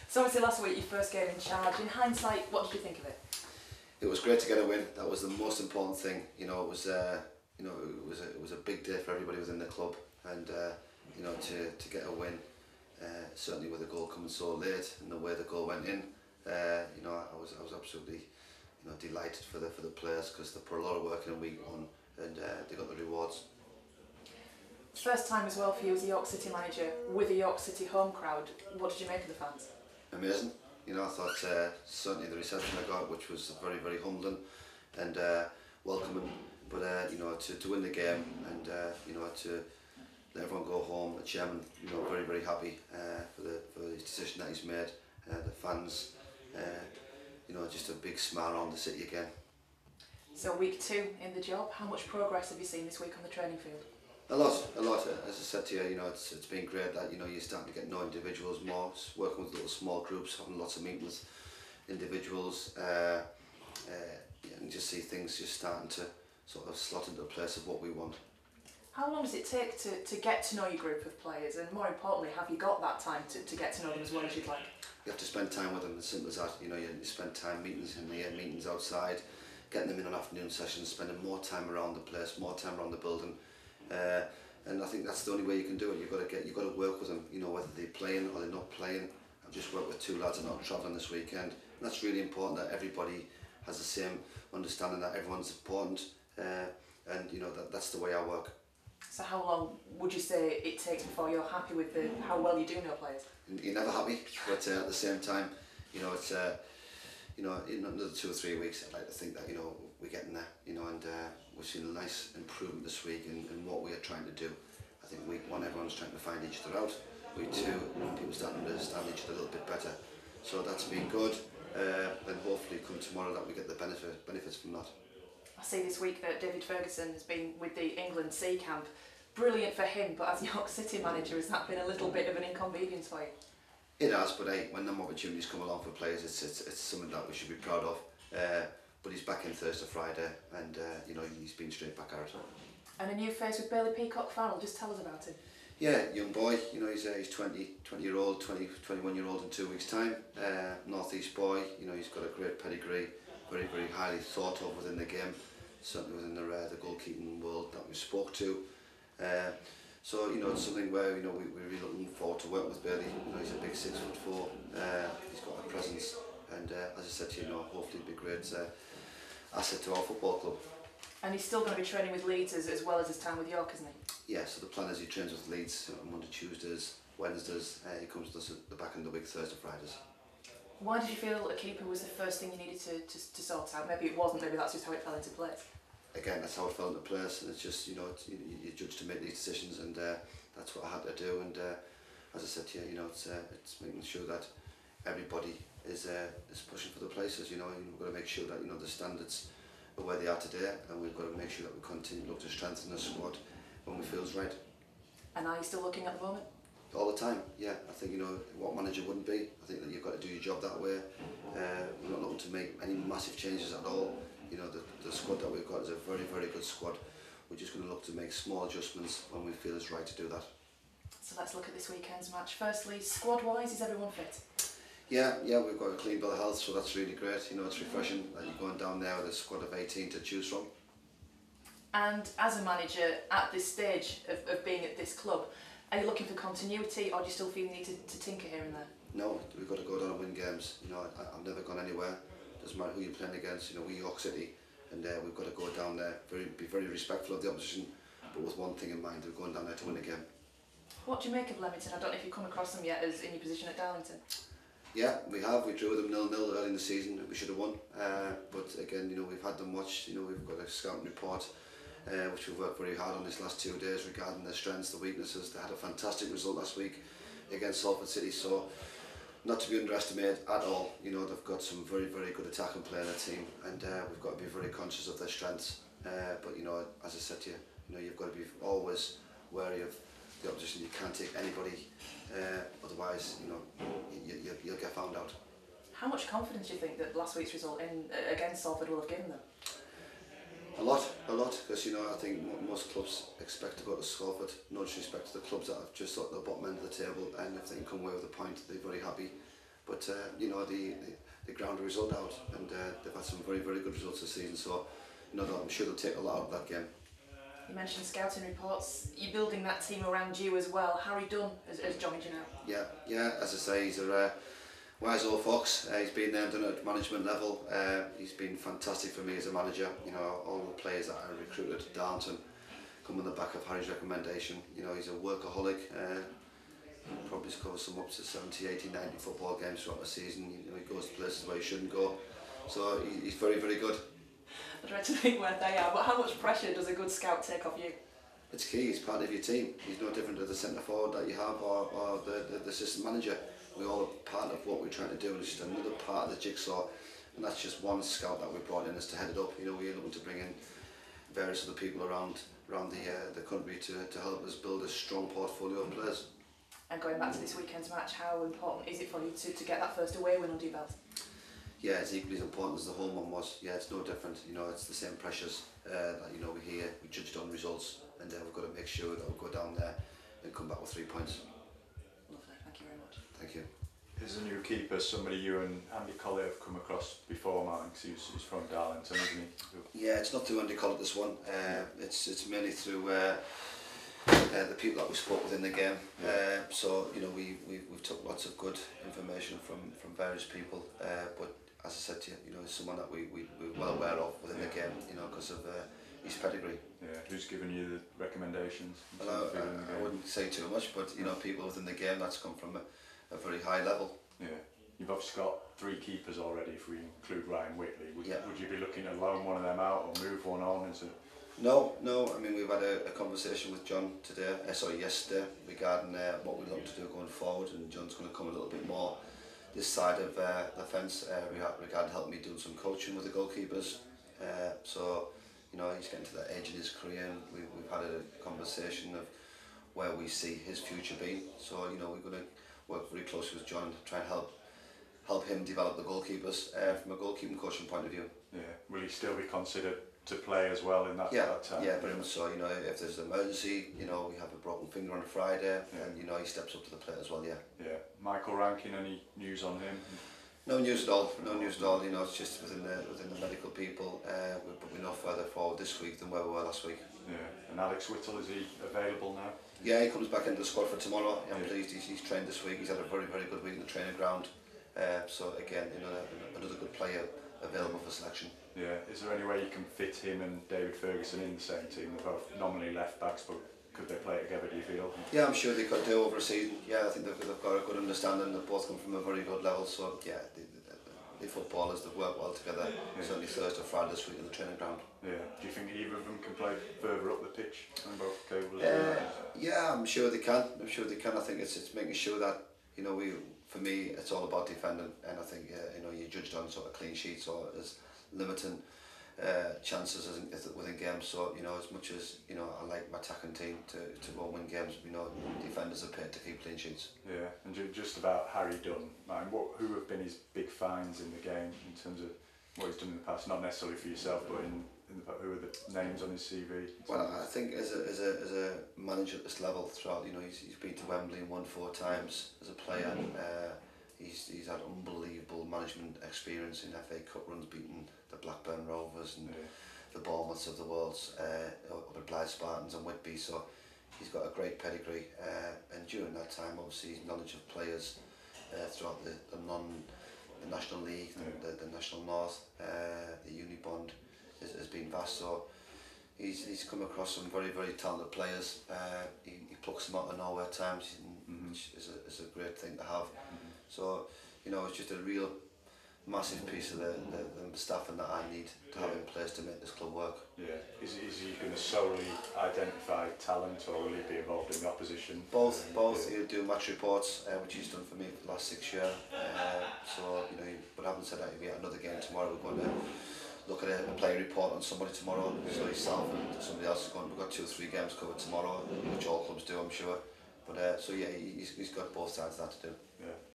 So obviously last week, your first game in charge. In hindsight, what did you think of it? It was great to get a win. That was the most important thing. You know, it was it was a big day for everybody within the club, and you know, to get a win, certainly with the goal coming so late and the way the goal went in, you know, I was absolutely, you know, delighted for the players, because they put a lot of work in week one, and they got the rewards. First time as well for you as a York City manager with a York City home crowd. What did you make of the fans? Amazing. You know, I thought certainly the reception I got, which was very, very humbling and welcoming. But you know, to win the game and you know, to let everyone go home, the chairman, you know, very, very happy for his decision that he's made. The fans, you know, just a big smile around the city again. So week 2 in the job, how much progress have you seen this week on the training field? A lot. As I said to you, you know, it's been great that, you know, you're starting to get know individuals more, working with little small groups, having lots of meetings with individuals, and just see things just starting to sort of slot into the place of what we want. How long does it take to get to know your group of players, and more importantly, have you got that time to get to know them as well as you'd like? You have to spend time with them, as simple as that. You know, you spend time meetings in the meetings outside, getting them in on afternoon sessions, spending more time around the place, more time around the building. And I think that's the only way you can do it. You've got to work with them, you know, whether they're playing or they're not playing. I've just worked with 2 lads that are not travelling this weekend, and that's really important, that everybody has the same understanding that everyone's important, and you know, that's the way I work. So how long would you say it takes before you're happy with how well you do know players? You're never happy, but at the same time, you know, it's you know, in another 2 or 3 weeks, I'd like to think that, you know, we're getting there, you know, and we've seen a nice improvement this week in what we are trying to do. I think week 1, everyone's trying to find each other out. Week 2, people starting to understand each other a little bit better. So that's been good, and hopefully come tomorrow that we get the benefits from that. I see this week that David Ferguson has been with the England C camp. Brilliant for him, but as York City manager, has that been a little bit of an inconvenience for you? It has, but hey, when them opportunities come along for players, it's something that we should be proud of. But he's back in Thursday, Friday, and you know, he's been straight back at it. And a new face with Bailey Peacock Farrell, just tell us about him. Yeah, young boy, you know, he's 20-year-old, 21-year-old in 2 weeks' time. North East boy, you know, he's got a great pedigree, very, very highly thought of within the game, certainly within the goalkeeping world that we spoke to. So, you know, it's something where, you know, we're really looking forward to working with Bailey. You know, he's a big 6'4", he's got a presence, and as I said to you, know, hopefully it'll be a great asset to our football club. And he's still going to be training with Leeds as well as his time with York, isn't he? Yeah, so the plan is he trains with Leeds on Monday, Tuesdays, Wednesdays. He comes to us at the back end of the week, Thursday, Fridays. Why did you feel a keeper was the first thing you needed to sort out? Maybe it wasn't, maybe that's just how it fell into place. Again, that's how it fell into place, and it's just, you know, you're judged to make these decisions, and that's what I had to do. And as I said to you, you know, it's making sure that everybody is pushing for the places. You know, and we've got to make sure that, you know, the standards are where they are today, and we've got to make sure that we continue to look to strengthen the squad when we feel it's right. And are you still looking at the moment? All the time, yeah. I think, you know, what manager wouldn't be. I think that you've got to do your job that way. We're not looking to make any massive changes at all. You know, the squad that we've got is a very, very good squad. We're just going to look to make small adjustments when we feel it's right to do that. So let's look at this weekend's match. Firstly, squad-wise, is everyone fit? Yeah, we've got a clean bill of health, so that's really great. You know, it's refreshing that you're going down there with a squad of 18 to choose from. And as a manager, at this stage of being at this club, are you looking for continuity, or do you still feel you need to tinker here and there? No, we've got to go down and win games. You know, I've never gone anywhere. Doesn't matter who you're playing against. You know, we're York City, and we've got to go down there, be very respectful of the opposition, but with one thing in mind: we're going down there to win a game. What do you make of Leamington? I don't know if you've come across them yet as in your position at Darlington. Yeah, we have. We drew them 0-0 early in the season. We should have won, but again, you know, we've had them watched. You know, we've got a scouting report, which we've worked very hard on this last 2 days regarding their strengths, the weaknesses. They had a fantastic result last week against Salford City, so not to be underestimated at all. You know, they've got some very, very good attacking play in their team, and we've got to be very conscious of their strengths. But you know, as I said to you, you know, you've got to be always wary of the opposition. You can't take anybody, otherwise, you know, you'll get found out. How much confidence do you think that last week's result against Salford will have given them? A lot, because you know, I think most clubs expect to go to Salford. No disrespect to the clubs that have just at the bottom end of the table, and if they can come away with a point, they're very happy. but you know, they ground a result out, and they've had some very, very good results this season. So, you know, I'm sure they'll take a lot out of that game. You mentioned scouting reports. You're building that team around you as well. Harry Dunn has joined you now. Yeah. As I say, he's a wise old fox. He's been there and done it at management level. He's been fantastic for me as a manager. You know, all the players that I recruited at Darlington come on the back of Harry's recommendation. You know, he's a workaholic. Probably scores some up to 70, 80, 90 football games throughout the season. You know, he goes to places where he shouldn't go. So he's very, very good. I dread to think where they are, but how much pressure does a good scout take off you? It's key. He's part of your team. He's no different to the centre forward that you have or the assistant manager. We all are part of what we're trying to do, and it's just another part of the jigsaw. And that's just one scout that we brought in as to head it up. You know, we're looking to bring in various other people around the country to help us build a strong portfolio of players. And going back to this weekend's match, how important is it for you to get that first away win under your belt? Yeah, it's equally as important as the home one was. Yeah, it's no different. You know, it's the same pressures that, you know, we judged on results, and we've got to make sure that we'll go down there and come back with 3 points. Lovely, thank you very much. Thank you. As a new keeper, somebody you and Andy Collett have come across before, Martin, because he's from Darlington, isn't he? Yeah, it's not through Andy Collett, this one. It's mainly through the people that we spoke with in the game. So, you know, we've took lots of good information from various people, but as I said to you, you know, it's someone that we're well aware of within the game, you know, because of his pedigree. Yeah, who's given you the recommendations? Well, I wouldn't say too much, but, you know, people within the game that's come from a very high level. Yeah, you've obviously got 3 keepers already, if we include Ryan Whitley. Would you be looking to loan one of them out or move one on? Is it? No. I mean, we've had a conversation with John yesterday regarding what we're looking to do going forward, and John's going to come a little bit more this side of the fence regarding helping me doing some coaching with the goalkeepers. So, you know, he's getting to that age in his career, and we've had a conversation of where we see his future being. So, you know, we're going to work very closely with John to try and help him develop the goalkeepers from a goalkeeping coaching point of view. Yeah, will he still be considered to play as well in that time? Yeah, very much so. You know, if there's an emergency, you know, we have a broken finger on a Friday, and, you know, he steps up to the plate as well, yeah. Michael Rankin, any news on him? No news at all, you know, it's just within the medical people, but we're no further forward this week than where we were last week. Yeah, and Alex Whittle, is he available now? Yeah, he comes back into the squad for tomorrow. I'm pleased he's trained this week. He's had a very, very good week in the training ground. So again, you know, another good player available for selection. Yeah, is there any way you can fit him and David Ferguson in the same team? They're both nominally left backs, but could they play together, do you feel? Yeah, I'm sure they could do over a season. Yeah, I think they've got a good understanding. They've both come from a very good level, so yeah, the footballers, they've worked well together. Certainly Thursday, Friday this week in the training ground. Yeah, do you think either of them can play further up the pitch than both capable? Yeah, I'm sure they can. I think it's making sure that, you know, for me, it's all about defending, and I think you know, you're judged on sort of clean sheets or as limiting chances within games. So, you know, as much as, you know, I like my attacking team to go and win games, you know, defenders are paid to keep clean sheets. Yeah, and just about Harry Dunn, man, who have been his big finds in the game in terms of what he's done in the past? Not necessarily for yourself, but who are the names on his CV? Well, I think as a manager at this level throughout, you know, he's been to Wembley and won 4 times as a player. He's had unbelievable management experience in FA Cup runs, beating the Blackburn Rovers and the Bournemouths of the world, up at Blythe Spartans and Whitby. So he's got a great pedigree, and during that time, obviously, his knowledge of players throughout the National League, the National North, the Unibond has been vast. So he's come across some very, very talented players. He plucks them out of nowhere at times, which is a great thing to have. So, you know, it's just a real massive piece of the staffing that I need to have in place to make this club work. Yeah. Is he going to solely identify talent, or will he be involved in the opposition? Both. He'll do match reports, which he's done for me for the last 6 years. So, you know, but having said that, if we have another game tomorrow, we're going to look at a player report on somebody tomorrow. So himself and somebody else is going. We've got 2 or 3 games covered tomorrow, which all clubs do, I'm sure. But so yeah, he's got both sides of that to do. Yeah.